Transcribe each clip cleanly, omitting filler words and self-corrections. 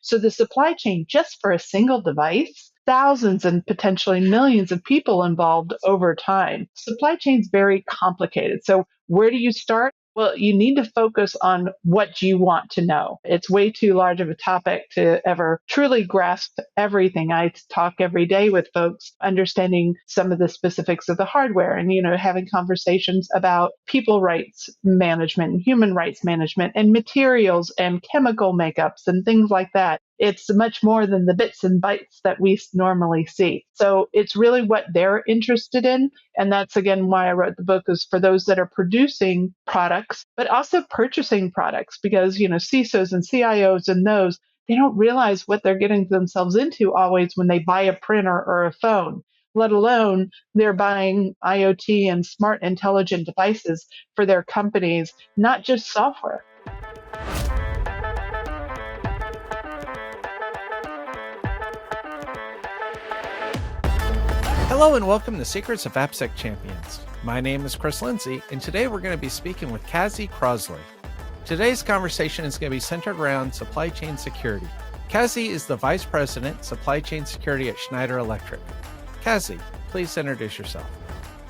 So the supply chain, just for a single device, thousands and potentially millions of people involved over time. Supply chain's very complicated. So where do you start? Well, you need to focus on what you want to know. It's way too large of a topic to ever truly grasp everything. I talk every day with folks understanding some of the specifics of the hardware and, having conversations about people rights management and human rights management and materials and chemical makeups and things like that. It's much more than the bits and bytes that we normally see. So it's really what they're interested in. And that's again why I wrote the book, is for those that are producing products, but also purchasing products, because, CISOs and CIOs and those, they don't realize what they're getting themselves into always when they buy a printer or a phone, let alone they're buying IoT and smart intelligent devices for their companies, not just software. Hello and welcome to Secrets of AppSec Champions. My name is Chris Lindsay, and today we're going to be speaking with Cassie Crossley. Today's conversation is going to be centered around supply chain security. Cassie is the Vice President, Supply Chain Security at Schneider Electric. Cassie, please introduce yourself.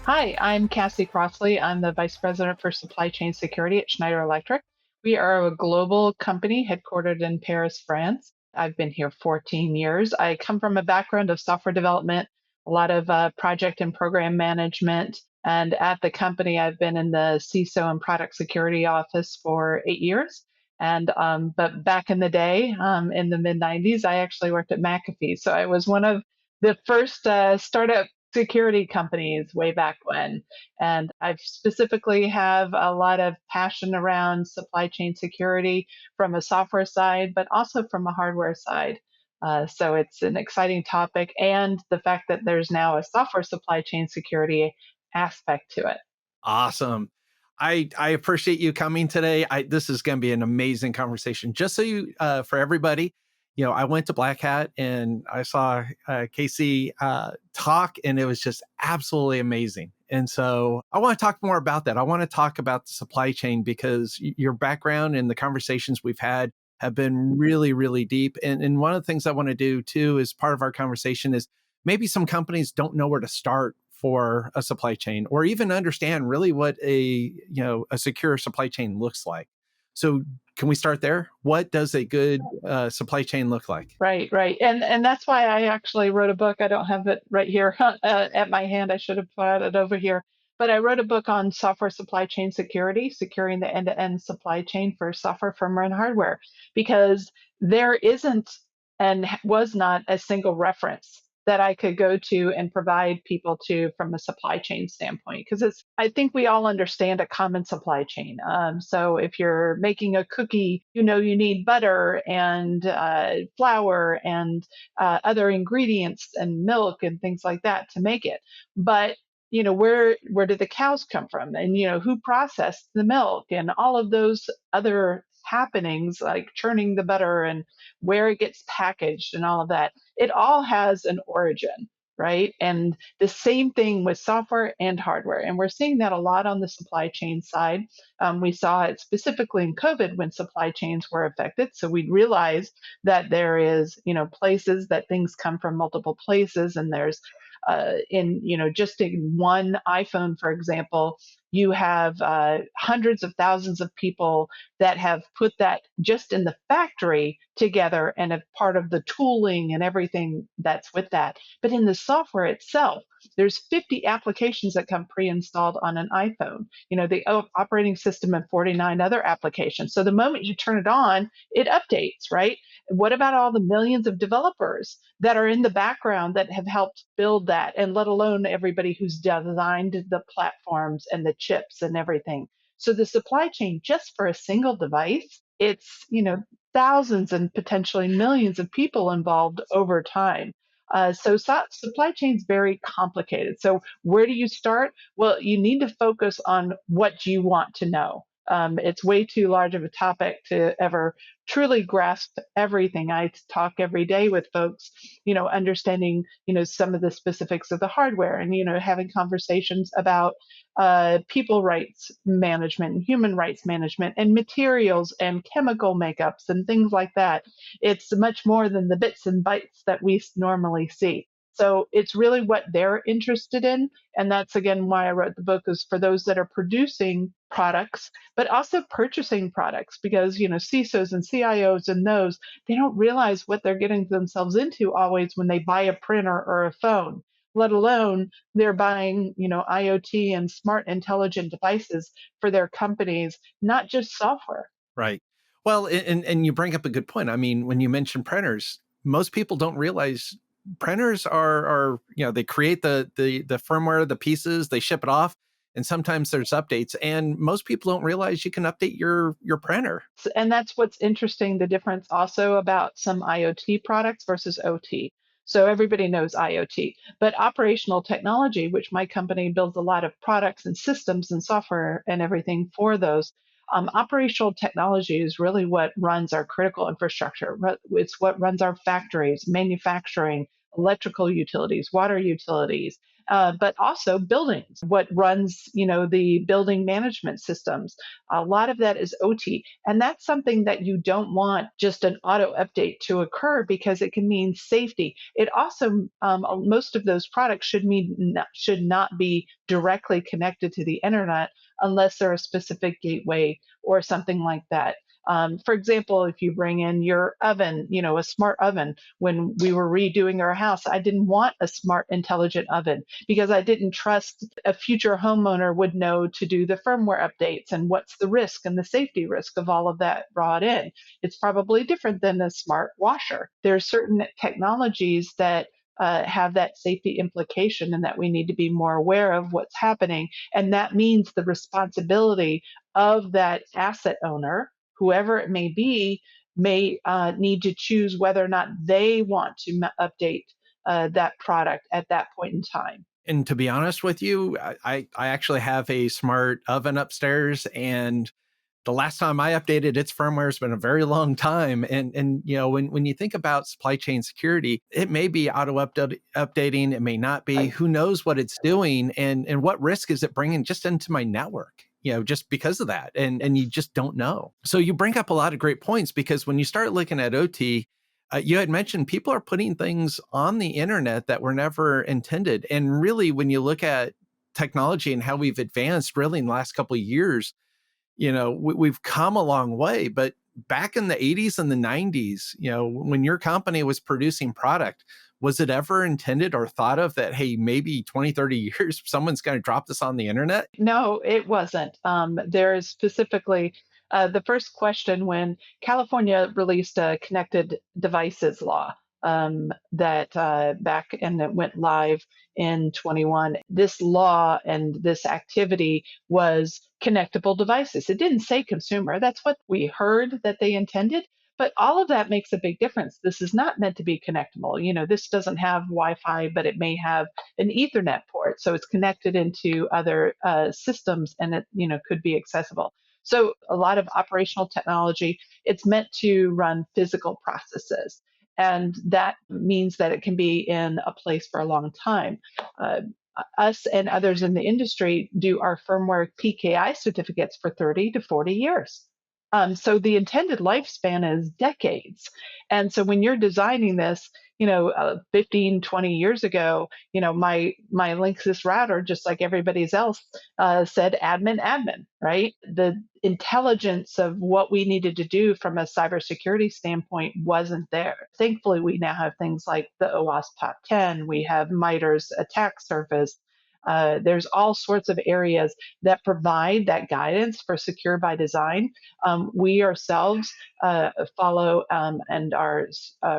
Hi, I'm Cassie Crossley. I'm the Vice President for Supply Chain Security at Schneider Electric. We are a global company headquartered in Paris, France. I've been here 14 years. I come from a background of software development, a lot of project and program management. And at the company, I've been in the CISO and product security office for 8 years. But back in the day, in the mid 90s, I actually worked at McAfee. So I was one of the first startup security companies way back when. And I specifically have a lot of passion around supply chain security from a software side, but also from a hardware side. So it's an exciting topic, and the fact that there's now a software supply chain security aspect to it. Awesome. I appreciate you coming today. This is going to be an amazing conversation. Just so you, for everybody, I went to Black Hat and I saw Cassie talk, and it was just absolutely amazing. And so I want to talk more about that. I want to talk about the supply chain because your background and the conversations we've had have been really, really deep. And one of the things I want to do too, as part of our conversation, is maybe some companies don't know where to start for a supply chain, or even understand really what a secure supply chain looks like. So can we start there? What does a good supply chain look like? Right. And that's why I actually wrote a book. I don't have it right here at my hand. I should have put it over here. But I wrote a book on software supply chain security, securing the end-to-end supply chain for software, firmware, and hardware, because there isn't and was not a single reference that I could go to and provide people to from a supply chain standpoint. Because I think we all understand a common supply chain. So if you're making a cookie, you need butter and flour and other ingredients and milk and things like that to make it. But where did the cows come from, and who processed the milk, and all of those other happenings like churning the butter and where it gets packaged and all of that, it all has an origin, right? And the same thing with software and hardware. And we're seeing that a lot on the supply chain side. We saw it specifically in COVID when supply chains were affected. So we realized that there is, places that things come from multiple places, and there's just in one iPhone, for example, you have hundreds of thousands of people that have put that just in the factory together and a part of the tooling and everything that's with that. But in the software itself, there's 50 applications that come pre-installed on an iPhone, the operating system and 49 other applications. So the moment you turn it on, it updates, right? What about all the millions of developers that are in the background that have helped build that, and let alone everybody who's designed the platforms and the chips and everything? So the supply chain, just for a single device, it's, thousands and potentially millions of people involved over time. So supply chain is very complicated. So where do you start? Well, you need to focus on what you want to know. It's way too large of a topic to ever truly grasp everything. I talk every day with folks, understanding, some of the specifics of the hardware, and, having conversations about people rights management and human rights management and materials and chemical makeups and things like that. It's much more than the bits and bytes that we normally see. So it's really what they're interested in. And that's again why I wrote the book, is for those that are producing products, but also purchasing products, because, CISOs and CIOs and those, they don't realize what they're getting themselves into always when they buy a printer or a phone, let alone they're buying, IoT and smart intelligent devices for their companies, not just software. Right. Well, and you bring up a good point. I mean, when you mention printers, most people don't realize printers are they create the firmware, the pieces, they ship it off, and sometimes there's updates. And most people don't realize you can update your printer. And that's what's interesting, the difference also about some IoT products versus OT. So everybody knows IoT, but operational technology, which my company builds a lot of products and systems and software and everything for those. Operational technology is really what runs our critical infrastructure. It's what runs our factories, manufacturing, electrical utilities, water utilities, but also buildings, what runs, the building management systems. A lot of that is OT. And that's something that you don't want just an auto update to occur, because it can mean safety. It also, most of those products should not be directly connected to the internet unless they're a specific gateway or something like that. For example, if you bring in your oven, a smart oven, when we were redoing our house, I didn't want a smart intelligent oven because I didn't trust a future homeowner would know to do the firmware updates and what's the risk and the safety risk of all of that brought in. It's probably different than a smart washer. There are certain technologies that have that safety implication, and that we need to be more aware of what's happening. And that means the responsibility of that asset owner, whoever it may be, may need to choose whether or not they want to update that product at that point in time. And to be honest with you, I actually have a smart oven upstairs, and the last time I updated its firmware has been a very long time. And when you think about supply chain security, it may be updating, it may not be. Right. Who knows what it's doing, and what risk is it bringing just into my network? Just because of that, and you just don't know. So you bring up a lot of great points, because when you start looking at OT, you had mentioned people are putting things on the internet that were never intended. And really, when you look at technology and how we've advanced really in the last couple of years, we've come a long way. But back in the 80s and the 90s, when your company was producing product, was it ever intended or thought of that, hey, maybe 20, 30 years, someone's going to drop this on the internet? No, it wasn't. There is specifically the first question when California released a connected devices law, that back, and it went live in 21. This law and this activity was connectable devices. It didn't say consumer. That's what we heard that they intended. But all of that makes a big difference. This is not meant to be connectable. This doesn't have Wi-Fi, but it may have an Ethernet port, so it's connected into other systems, and it could be accessible. So a lot of operational technology, it's meant to run physical processes, and that means that it can be in a place for a long time. Uh, Us and others in the industry do our firmware PKI certificates for 30 to 40 years. So the intended lifespan is decades. And so when you're designing this, 15, 20 years ago, my Linksys router, just like everybody's else, said admin, admin, right? The intelligence of what we needed to do from a cybersecurity standpoint wasn't there. Thankfully, we now have things like the OWASP Top 10, we have MITRE's attack surface. There's all sorts of areas that provide that guidance for secure by design. We ourselves follow and are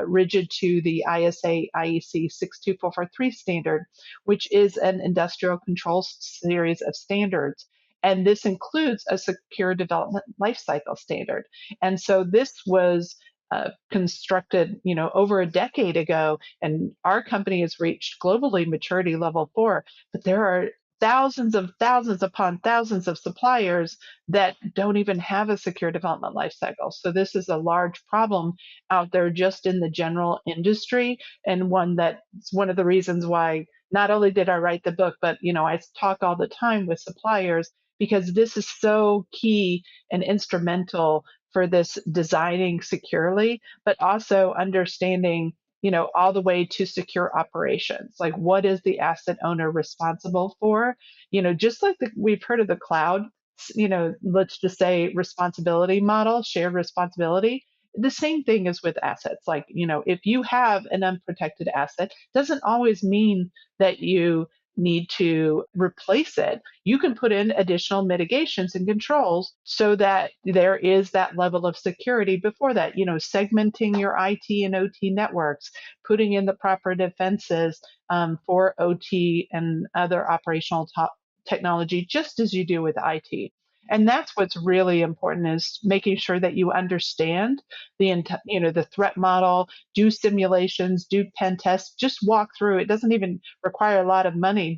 rigid to the ISA IEC 62443 standard, which is an industrial control series of standards. And this includes a secure development lifecycle standard. And so this was constructed, over a decade ago, and our company has reached globally maturity level 4. But there are thousands upon thousands of suppliers that don't even have a secure development lifecycle. So this is a large problem out there just in the general industry, and one that's one of the reasons why not only did I write the book, but I talk all the time with suppliers because this is so key and instrumental for this designing securely, but also understanding all the way to secure operations. Like, what is the asset owner responsible for? Just like we've heard of the cloud, let's just say responsibility model, shared responsibility. The same thing is with assets. Like, if you have an unprotected asset, doesn't always mean that you need to replace it. You can put in additional mitigations and controls so that there is that level of security before that, segmenting your IT and OT networks, putting in the proper defenses for OT and other operational technology, just as you do with IT. And that's what's really important, is making sure that you understand the threat model, do simulations, do pen tests, just walk through. It doesn't even require a lot of money.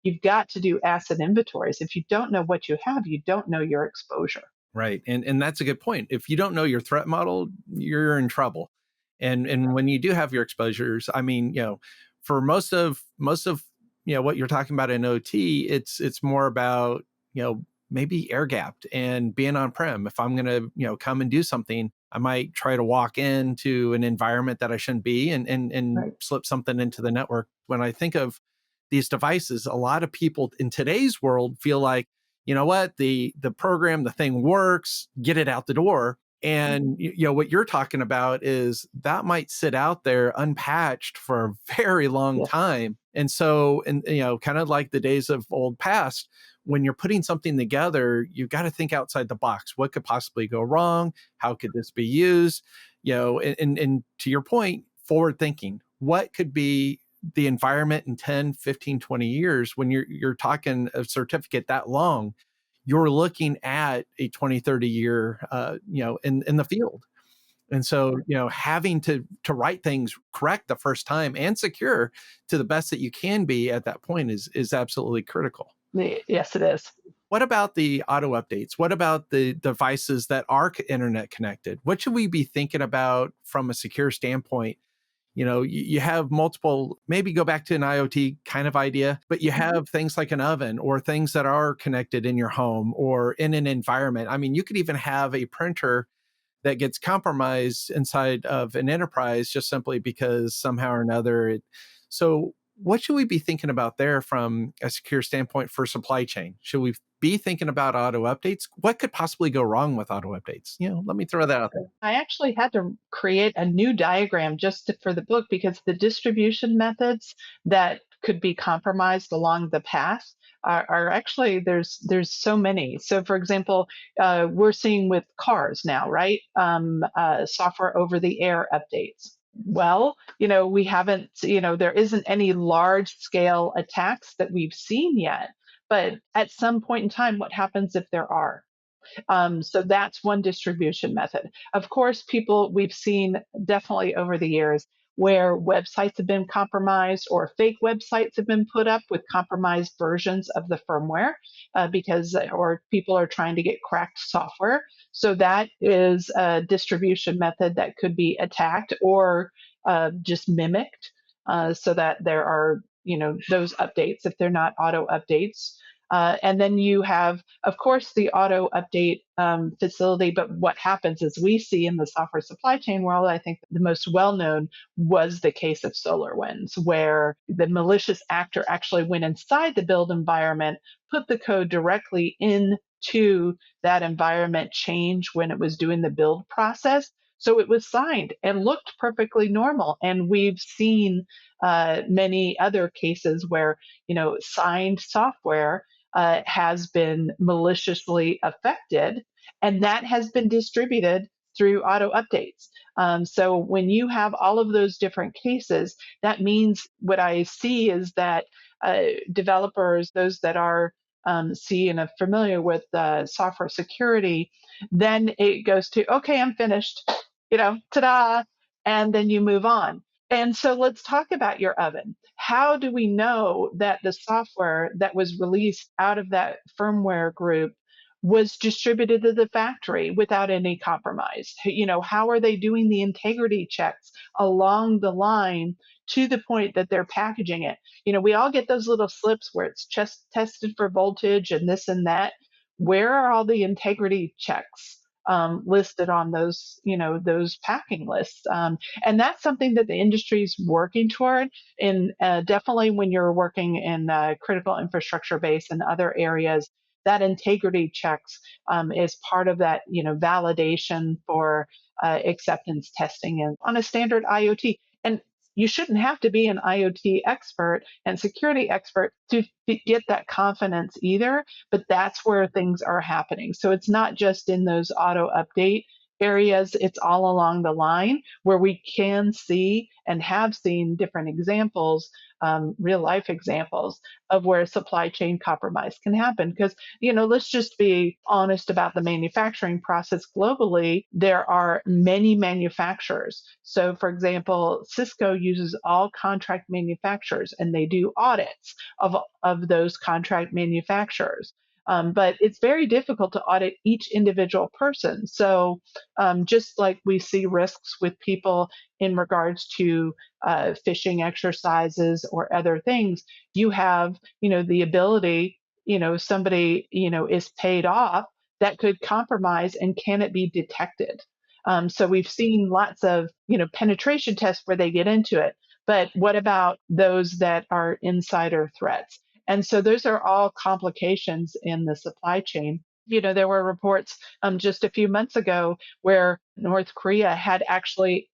You've got to do asset inventories. If you don't know what you have, you don't know your exposure. Right. And that's a good point. If you don't know your threat model, you're in trouble. And when you do have your exposures, I mean, for most of what you're talking about in OT, it's more about, maybe air gapped and being on prem. If I'm gonna, come and do something, I might try to walk into an environment that I shouldn't be and Right. slip something into the network. When I think of these devices, a lot of people in today's world feel like, you know what, the program, the thing works, get it out the door. And what you're talking about is that might sit out there unpatched for a very long Yes. time. And so, and kind of like the days of old past, when you're putting something together, you got to think outside the box. What could possibly go wrong? How could this be used? And to your point, forward thinking. What could be the environment in 10, 15, 20 years? When you're talking a certificate that long, you're looking at a 20, 30 year, in the field. And so, having to write things correct the first time and secure to the best that you can be at that point is absolutely critical. Yes, it is. What about the auto updates? What about the devices that are internet connected? What should we be thinking about from a secure standpoint? You have multiple, maybe go back to an IoT kind of idea, but you have things like an oven or things that are connected in your home or in an environment. I mean, you could even have a printer that gets compromised inside of an enterprise just simply because somehow or another so what should we be thinking about there from a secure standpoint for supply chain? Should we be thinking about auto updates? What could possibly go wrong with auto updates? Let me throw that out there. I actually had to create a new diagram for the book because the distribution methods that could be compromised along the path are actually there's so many. So, for example, we're seeing with cars now, right? Software over the air updates. Well, we haven't, there isn't any large scale attacks that we've seen yet. But at some point in time, what happens if there are? So that's one distribution method. Of course, we've seen definitely over the years where websites have been compromised or fake websites have been put up with compromised versions of the firmware or people are trying to get cracked software. So that is a distribution method that could be attacked or just mimicked so that there are, those updates if they're not auto updates. And then you have, of course, the auto update facility. But what happens is we see in the software supply chain world, I think the most well known was the case of SolarWinds, where the malicious actor actually went inside the build environment, put the code directly into that environment change when it was doing the build process. So it was signed and looked perfectly normal. And we've seen many other cases where, signed software has been maliciously affected, and that has been distributed through auto updates. So when you have all of those different cases, that means what I see is that developers, those that are see and are familiar with software security, then it goes to, okay, I'm finished, ta-da, and then you move on. And so let's talk about your oven. How do we know that the software that was released out of that firmware group was distributed to the factory without any compromise? How are they doing the integrity checks along the line to the point that they're packaging it? We all get those little slips where it's just tested for voltage and this and that. Where are all the integrity checks listed on those packing lists? And that's something that the industry is working toward. And definitely when you're working in critical infrastructure base and other areas, that integrity checks is part of that, validation for acceptance testing and on a standard IoT. And you shouldn't have to be an IoT expert and security expert to get that confidence either, but that's where things are happening. So it's not just in those auto update areas, it's all along the line where we can see and have seen different examples, real life examples of where supply chain compromise can happen. Because, let's just be honest about the manufacturing process globally. There are many manufacturers. So, for example, Cisco uses all contract manufacturers and they do audits of those contract manufacturers. But it's very difficult to audit each individual person. So, just like we see risks with people in regards to phishing exercises or other things, you have, the ability, somebody, is paid off that could compromise and can it be detected? So we've seen lots of, penetration tests where they get into it. But what about those that are insider threats? And so those are all complications in the supply chain. There were reports just a few months ago where North Korea had actually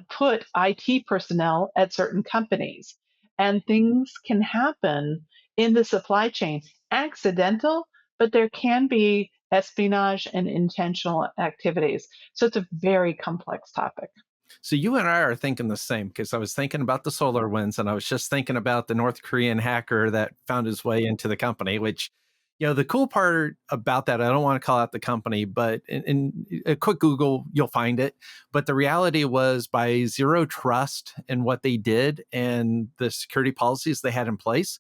put IT personnel at certain companies. And things can happen in the supply chain, accidental, but there can be espionage and intentional activities. So it's a very complex topic. So you and I are thinking the same because I was thinking about the solar winds and I was just thinking about the North Korean hacker that found his way into the company, which, the cool part about that, I don't want to call out the company, but in a quick Google, you'll find it. But the reality was by zero trust in what they did and the security policies they had in place,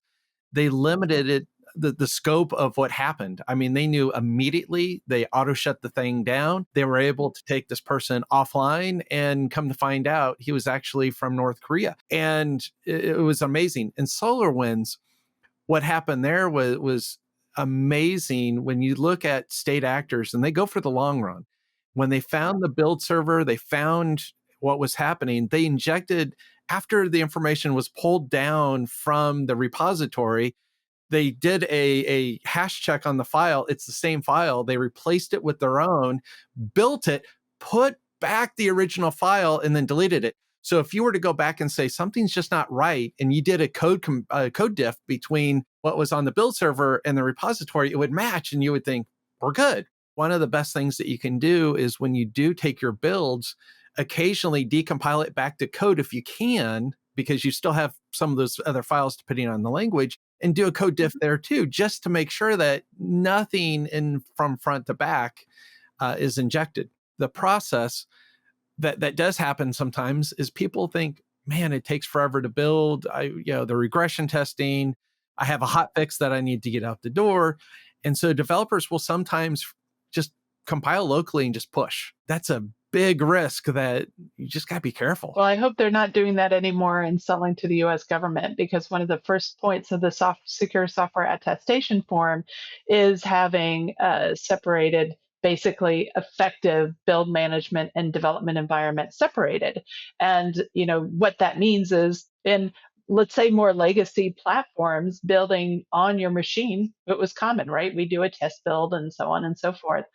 they limited it the scope of what happened. I mean, they knew immediately, they auto shut the thing down. They were able to take this person offline and come to find out he was actually from North Korea. And it was amazing. And SolarWinds, what happened there was amazing when you look at state actors and they go for the long run. When they found the build server, they found what was happening. They injected, after the information was pulled down from the repository, they did a hash check on the file. It's the same file. They replaced it with their own, built it, put back the original file, and then deleted it. So if you were to go back and say something's just not right, and you did a code diff between what was on the build server and the repository, it would match, and you would think we're good. One of the best things that you can do is when you do take your builds, occasionally decompile it back to code if you can, because you still have some of those other files depending on the language, and do a code diff there too, just to make sure that nothing from front to back is injected. The process that does happen sometimes is people think, man, it takes forever to build. The regression testing, I have a hot fix that I need to get out the door. And so developers will sometimes just compile locally and just push. That's a big risk that you just got to be careful. Well, I hope they're not doing that anymore and selling to the US government, because one of the first points of the secure software attestation form is having separated, basically effective build management and development environment separated. And what that means is, in, let's say, more legacy platforms, building on your machine, it was common, right? We do a test build and so on and so forth.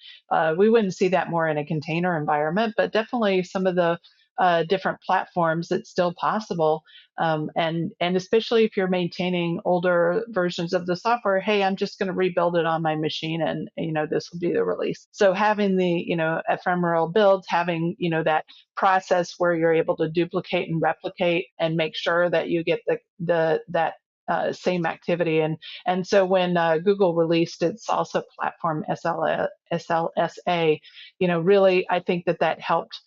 We wouldn't see that more in a container environment, but definitely some of the different platforms, it's still possible. And especially if you're maintaining older versions of the software, hey, I'm just going to rebuild it on my machine, and this will be the release. So having the ephemeral builds, having that process where you're able to duplicate and replicate and make sure that you get that same activity. And so when Google released its salsa platform, SLSA, really, I think that helped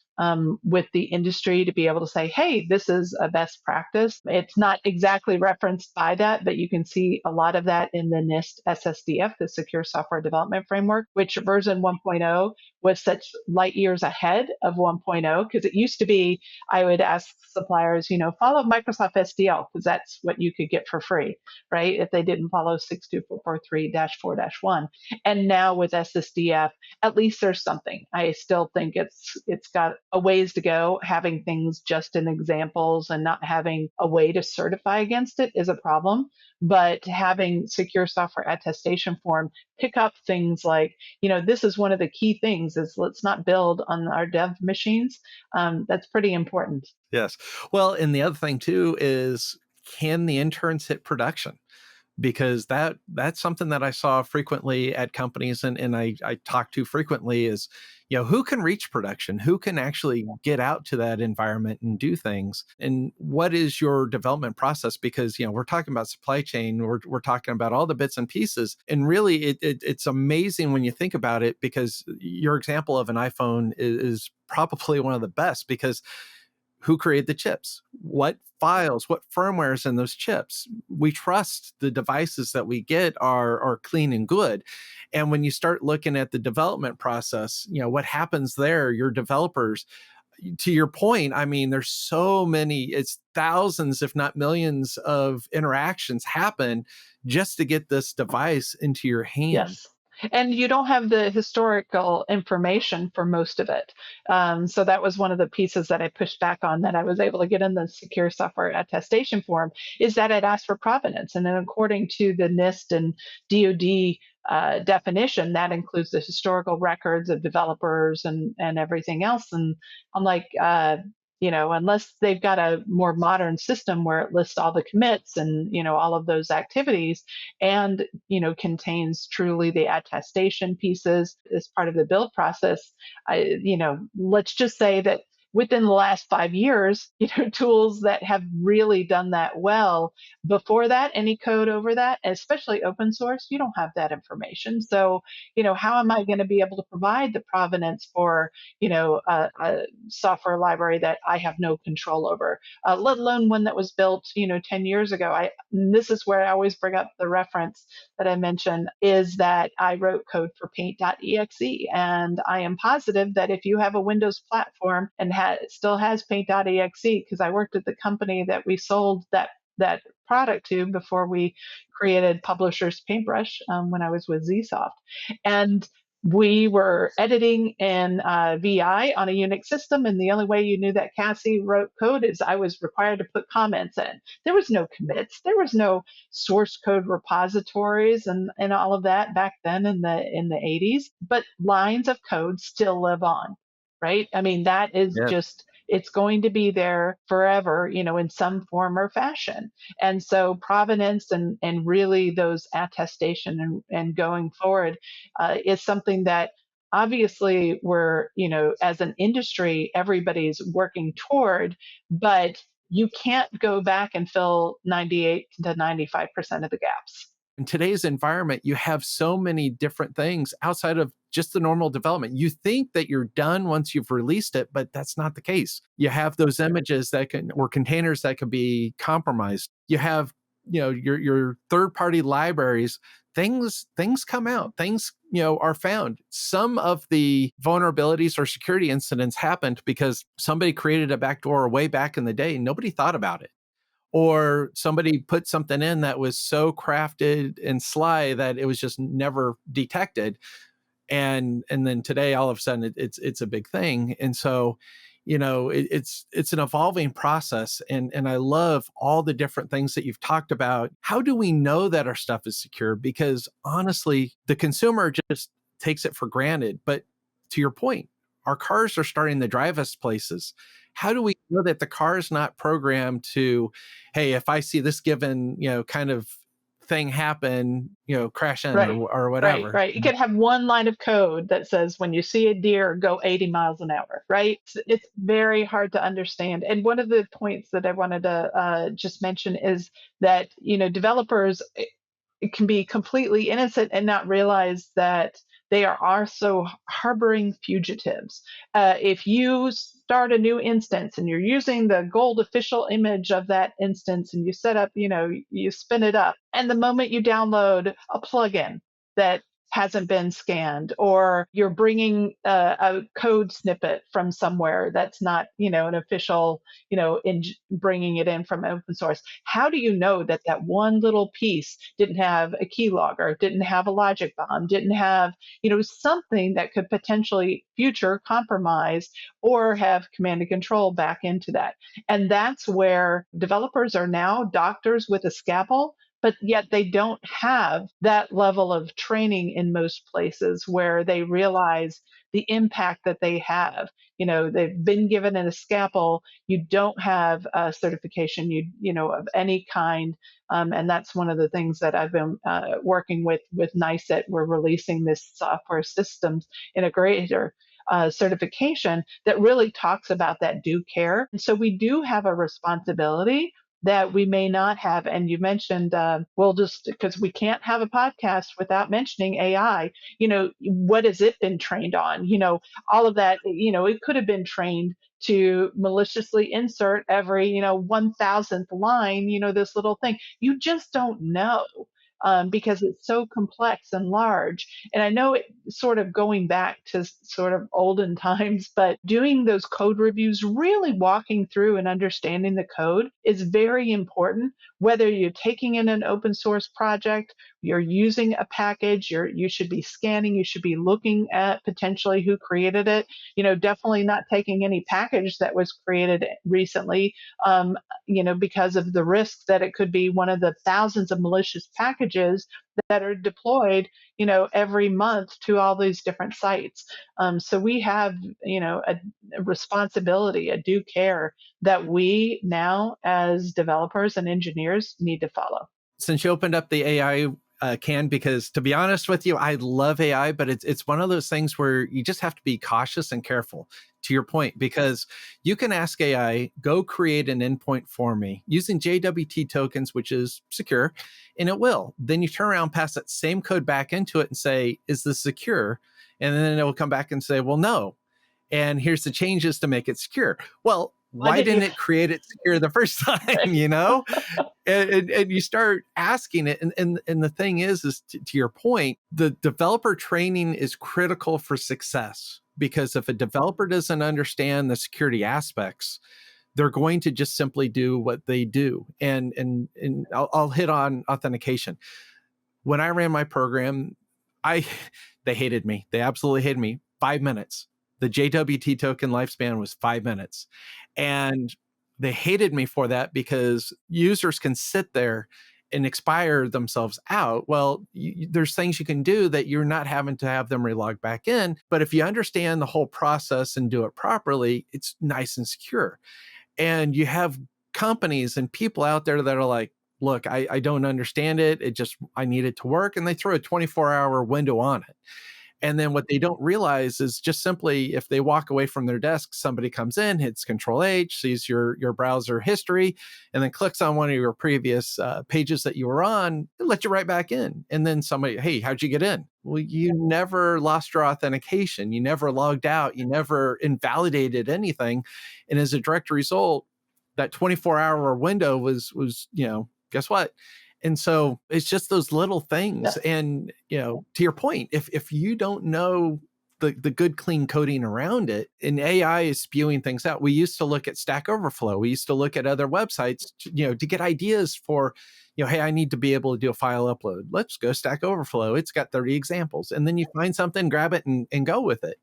with the industry to be able to say, hey, this is a best practice. It's not exactly referenced by that, but you can see a lot of that in the NIST SSDF, the Secure Software Development Framework, which version 1.0 was such light years ahead of 1.0, because it used to be, I would ask suppliers, follow Microsoft SDL because that's what you could get for free, right? If they didn't follow 62443-4-1. And now with SSDF, at least there's something. I still think it's got a ways to go. Having things just in examples and not having a way to certify against it is a problem. But having secure software attestation form pick up things like, this is one of the key things is let's not build on our dev machines. That's pretty important. Yes. Well, and the other thing too is, can the interns hit production? Because that's something that I saw frequently at companies, and I talk to frequently is, who can reach production? Who can actually get out to that environment and do things? And what is your development process? Because, we're talking about supply chain, we're talking about all the bits and pieces. And really, it's amazing when you think about it, because your example of an iPhone is probably one of the best, because who created the chips? What files, what firmware is in those chips? We trust the devices that we get are clean and good. And when you start looking at the development process, what happens there, your developers, to your point, I mean, there's so many, it's thousands, if not millions of interactions happen just to get this device into your hand. Yes. And you don't have the historical information for most of it. So that was one of the pieces that I pushed back on that I was able to get in the secure software attestation form, is that it asked for provenance. And then according to the NIST and DoD definition, that includes the historical records of developers and everything else. And I'm like, unless they've got a more modern system where it lists all the commits and, all of those activities, and contains truly the attestation pieces as part of the build process. Let's just say that within the last 5 years, tools that have really done that well. Before that, any code over that, especially open source, you don't have that information. So, how am I going to be able to provide the provenance for, a software library that I have no control over, let alone one that was built, 10 years ago? This is where I always bring up the reference that I mentioned, is that I wrote code for paint.exe. And I am positive that if you have a Windows platform and still has paint.exe, because I worked at the company that we sold that product to before we created Publisher's Paintbrush, when I was with Zsoft. And we were editing in VI on a Unix system, and the only way you knew that Cassie wrote code is I was required to put comments in. There was no commits, there was no source code repositories and all of that back then in the 80s, but lines of code still live on, right? I mean, that is Yes. just, it's going to be there forever, in some form or fashion. And so provenance and really those attestation and going forward is something that obviously we're, as an industry, everybody's working toward, but you can't go back and fill 98 to 95% of the gaps. In today's environment, you have so many different things outside of just the normal development. You think that you're done once you've released it, but that's not the case. You have those images or containers that can be compromised. You have, your third-party libraries. Things come out. Things, are found. Some of the vulnerabilities or security incidents happened because somebody created a backdoor way back in the day and nobody thought about it, or somebody put something in that was so crafted and sly that it was just never detected. And then today, all of a sudden, it's a big thing. And so, it's an evolving process. And I love all the different things that you've talked about. How do we know that our stuff is secure? Because honestly, the consumer just takes it for granted. But to your point, our cars are starting to drive us places. How do we know that the car is not programmed to, hey, if I see this given, kind of thing happen, crash in Right, or right, whatever? right. You could have one line of code that says when you see a deer, go 80 miles an hour, right? It's very hard to understand. And one of the points that I wanted to just mention is that, developers, it can be completely innocent and not realize that they are also harboring fugitives. If you start a new instance and you're using the gold official image of that instance and you set up, you spin it up. And the moment you download a plugin that hasn't been scanned, or you're bringing a code snippet from somewhere that's not, an official, bringing it in from open source. How do you know that that one little piece didn't have a keylogger, didn't have a logic bomb, didn't have, something that could potentially future compromise or have command and control back into that? And that's where developers are now doctors with a scalpel, but yet they don't have that level of training in most places where they realize the impact that they have. They've been given a scalpel. You don't have a certification, of any kind. And that's one of the things that I've been working with NICET. We're releasing this software systems integrator certification that really talks about that due care. And so we do have a responsibility that we may not have. And you mentioned, well, just because we can't have a podcast without mentioning AI, what has it been trained on? All of that, it could have been trained to maliciously insert every, 1,000th line, this little thing. You just don't know. Because it's so complex and large. And I know it sort of going back to sort of olden times, but doing those code reviews, really walking through and understanding the code is very important. Whether you're taking in an open source project, you're using a package, you should be scanning, you should be looking at potentially who created it. Definitely not taking any package that was created recently, because of the risk that it could be one of the thousands of malicious packages that are deployed, every month to all these different sites. So we have, a responsibility, a due care that we now as developers and engineers need to follow. Since you opened up the AI can, because to be honest with you, I love AI, but it's one of those things where you just have to be cautious and careful, to your point, because you can ask AI, go create an endpoint for me using JWT tokens, which is secure, and it will. Then you turn around, pass that same code back into it and say, is this secure? And then it will come back and say, well, no. And here's the changes to make it secure. Well, why didn't it create it secure the first time, and you start asking it. And the thing is to your point, the developer training is critical for success, because if a developer doesn't understand the security aspects, they're going to just simply do what they do. And I'll hit on authentication. When I ran my program, they hated me. They absolutely hated me. 5 minutes. The JWT token lifespan was 5 minutes. And they hated me for that, because users can sit there and expire themselves out. Well, there's things you can do that you're not having to have them relog back in. But if you understand the whole process and do it properly, it's nice and secure. And you have companies and people out there that are like, look, I don't understand it. I need it to work. And they throw a 24-hour window on it. And then what they don't realize is just simply, if they walk away from their desk, somebody comes in, hits Control H, sees your browser history, and then clicks on one of your previous pages that you were on, and let you right back in. And then somebody, hey, how'd you get in? Well, you never lost your authentication. You never logged out. You never invalidated anything. And as a direct result, that 24-hour window was, guess what? And so it's just those little things. Yeah. And, to your point, if you don't know the good, clean coding around it, and AI is spewing things out. We used to look at Stack Overflow. We used to look at other websites, to get ideas for, hey, I need to be able to do a file upload. Let's go Stack Overflow. It's got 30 examples. And then you find something, grab it and go with it.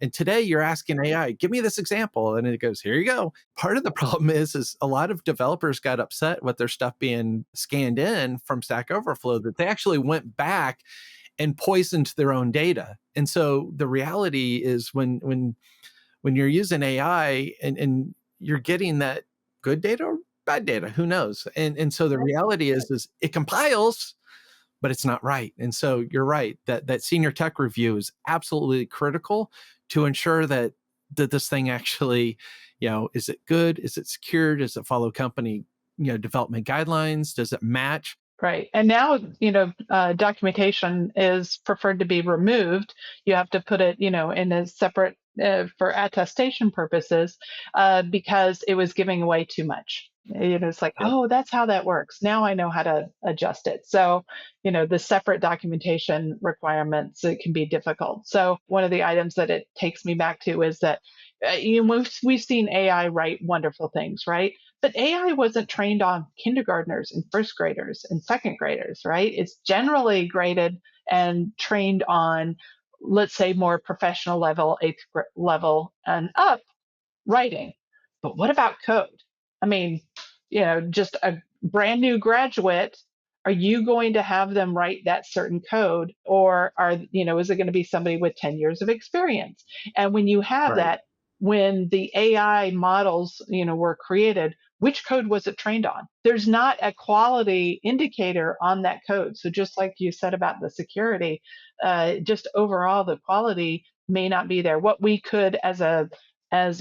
And today you're asking AI, give me this example. And it goes, here you go. Part of the problem is a lot of developers got upset with their stuff being scanned in from Stack Overflow, that they actually went back and poisoned their own data. And so the reality is when you're using AI and you're getting that good data or bad data, who knows? And so the reality is it compiles, but it's not right. And so you're right, that senior tech review is absolutely critical to ensure that this thing actually, is it good? Is it secure? Does it follow company, development guidelines? Does it match? Right. And now, documentation is preferred to be removed. You have to put it, in a separate, for attestation purposes because it was giving away too much. It's like, Yep. oh, that's how that works. Now I know how to adjust it. So, the separate documentation requirements, it can be difficult. So one of the items that it takes me back to is that we've seen AI write wonderful things, right? But AI wasn't trained on kindergartners and first graders and second graders, right? It's generally graded and trained on, let's say, more professional level, level and up writing. But what about code? I mean, just a brand new graduate, are you going to have them write that certain code, or is it going to be somebody with 10 years of experience? And when you have Right. that, when the AI models, were created, which code was it trained on? There's not a quality indicator on that code. So just like you said about the security, just overall the quality may not be there. What we could as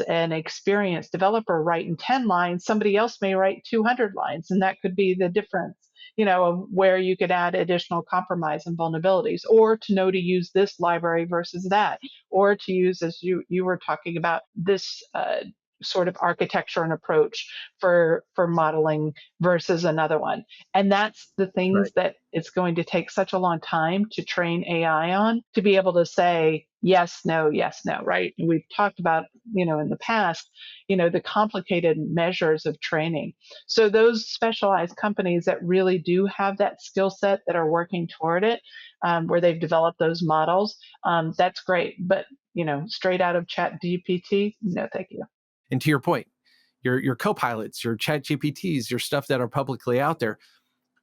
an experienced developer write in 10 lines, somebody else may write 200 lines, and that could be the difference, of where you could add additional compromise and vulnerabilities, or to know to use this library versus that, or to use, as you were talking about, this sort of architecture and approach for modeling versus another one. And that's the things Right. that it's going to take such a long time to train AI on, to be able to say yes, no, right? And we've talked about, in the past, the complicated measures of training. So those specialized companies that really do have that skill set, that are working toward it, where they've developed those models, that's great. But straight out of Chat GPT, no, thank you. And to your point, your co-pilots, your chat GPTs, your stuff that are publicly out there,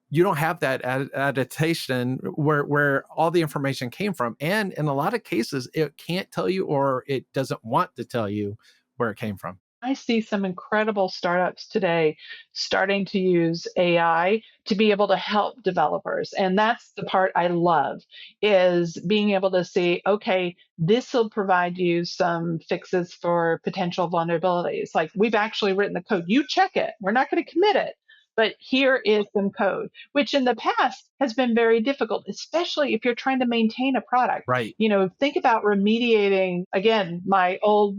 you don't have that adaptation where all the information came from. And in a lot of cases, it can't tell you, or it doesn't want to tell you where it came from. I see some incredible startups today starting to use AI to be able to help developers. And that's the part I love, is being able to see, okay, this will provide you some fixes for potential vulnerabilities. Like, we've actually written the code. You check it. We're not going to commit it. But here is some code, which in the past has been very difficult, especially if you're trying to maintain a product. Right. Think about remediating, again, my old,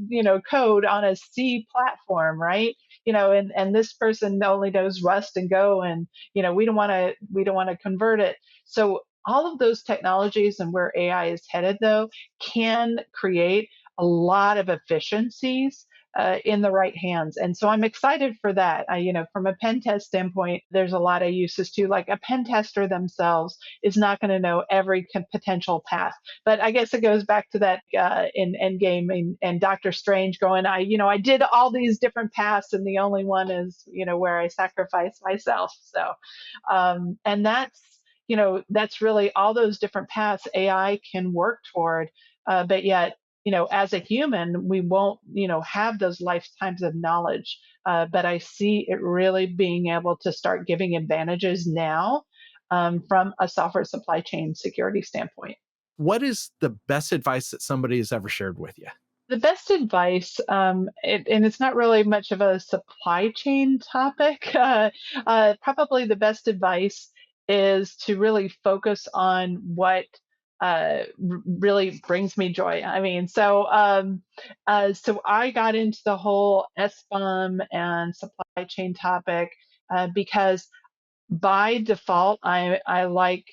code on a C platform, right? And this person only knows Rust and Go, and we don't want to convert it. So all of those technologies and where AI is headed, though, can create a lot of efficiencies in the right hands. And so I'm excited for that. From a pen test standpoint, there's a lot of uses too. Like, a pen tester themselves is not going to know every potential path. But I guess it goes back to that in Endgame and Doctor Strange going, I did all these different paths, and the only one is, where I sacrifice myself. So, and that's really all those different paths AI can work toward. But yet, as a human, we won't, have those lifetimes of knowledge. But I see it really being able to start giving advantages now, from a software supply chain security standpoint. What is the best advice that somebody has ever shared with you? The best advice, and it's not really much of a supply chain topic, probably the best advice is to really focus on what really brings me joy. I mean, so I got into the whole SBOM and supply chain topic because by default, I like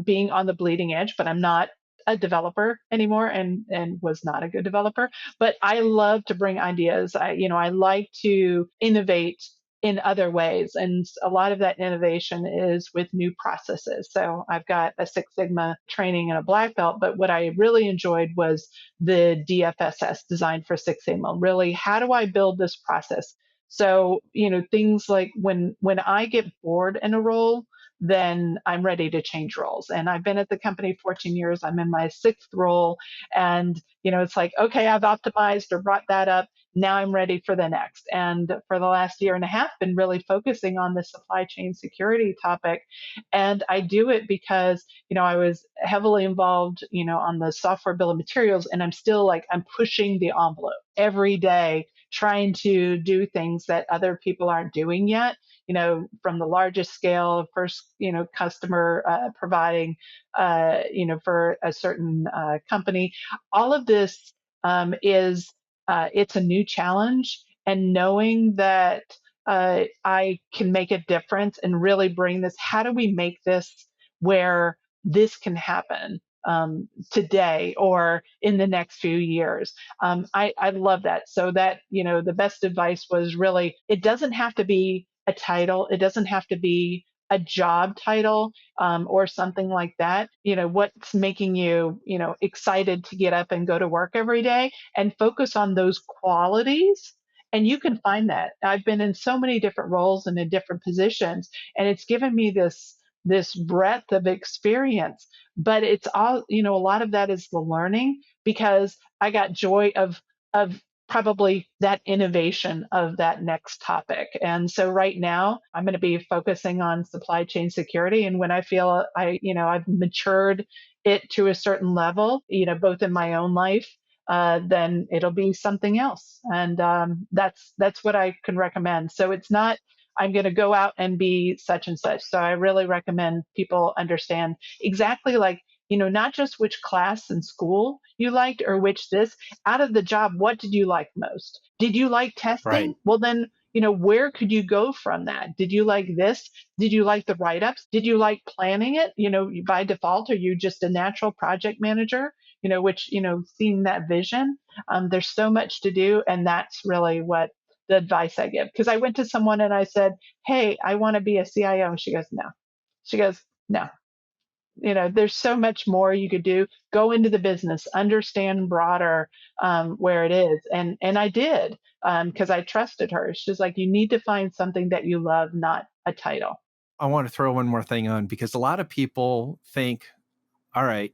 being on the bleeding edge, but I'm not a developer anymore, and was not a good developer. But I love to bring ideas. I like to innovate in other ways, and a lot of that innovation is with new processes. So I've got a Six Sigma training and a black belt, but what I really enjoyed was the DFSS, Design for Six Sigma. Really, how do I build this process? So, things like when I get bored in a role, then I'm ready to change roles. And I've been at the company 14 years. I'm in my sixth role. And, it's like, okay, I've optimized or brought that up. Now I'm ready for the next. And for the last year and a half, been really focusing on the supply chain security topic. And I do it because, I was heavily involved, on the software bill of materials. And I'm still like, I'm pushing the envelope every day, trying to do things that other people aren't doing yet, from the largest scale, first, customer providing, for a certain company. All of this is it's a new challenge, and knowing that I can make a difference and really bring this. How do we make this where this can happen today or in the next few years? I love that. So that, the best advice was really, it doesn't have to be a title. It doesn't have to be a job title or something like that. What's making you, excited to get up and go to work every day, and focus on those qualities. And you can find that. I've been in so many different roles and in different positions, and it's given me this breadth of experience. But it's all, a lot of that is the learning, because I got joy of probably that innovation of that next topic. And so right now I'm going to be focusing on supply chain security. And when I feel I've matured it to a certain level, both in my own life, then it'll be something else. And that's what I can recommend. So it's not, I'm going to go out and be such and such. So I really recommend people understand exactly, like, not just which class in school you liked or which this, out of the job, what did you like most? Did you like testing? Right. Well, then, where could you go from that? Did you like this? Did you like the write-ups? Did you like planning it? By default, are you just a natural project manager? Which, seeing that vision, there's so much to do. And that's really what the advice I give. Because I went to someone and I said, hey, I want to be a CIO. And she goes, no. She goes, no. There's so much more you could do. Go into the business, understand broader where it is. And I did, because I trusted her. She's like, you need to find something that you love, not a title. I want to throw one more thing on, because a lot of people think, all right,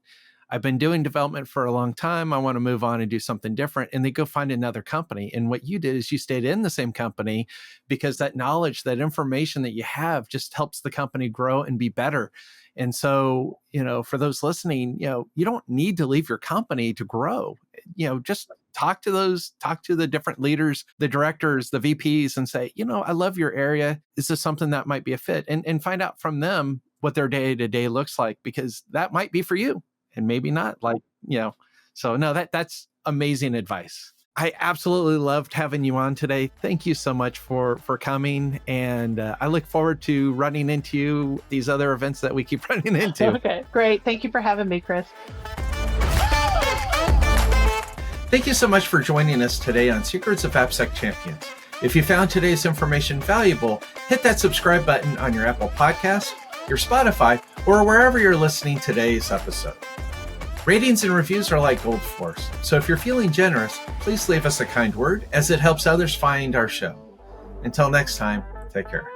I've been doing development for a long time. I want to move on and do something different. And they go find another company. And what you did is you stayed in the same company, because that knowledge, that information that you have just helps the company grow and be better. And so, for those listening, you don't need to leave your company to grow. Just talk to the different leaders, the directors, the VPs, and say, I love your area. Is this something that might be a fit? And find out from them what their day-to-day looks like, because that might be for you and maybe not. So no, that's amazing advice. I absolutely loved having you on today. Thank you so much for coming. And I look forward to running into you these other events that we keep running into. Okay, great. Thank you for having me, Chris. Thank you so much for joining us today on Secrets of AppSec Champions. If you found today's information valuable, hit that subscribe button on your Apple Podcast, your Spotify, or wherever you're listening to today's episode. Ratings and reviews are like gold for us, so if you're feeling generous, please leave us a kind word, as it helps others find our show. Until next time, take care.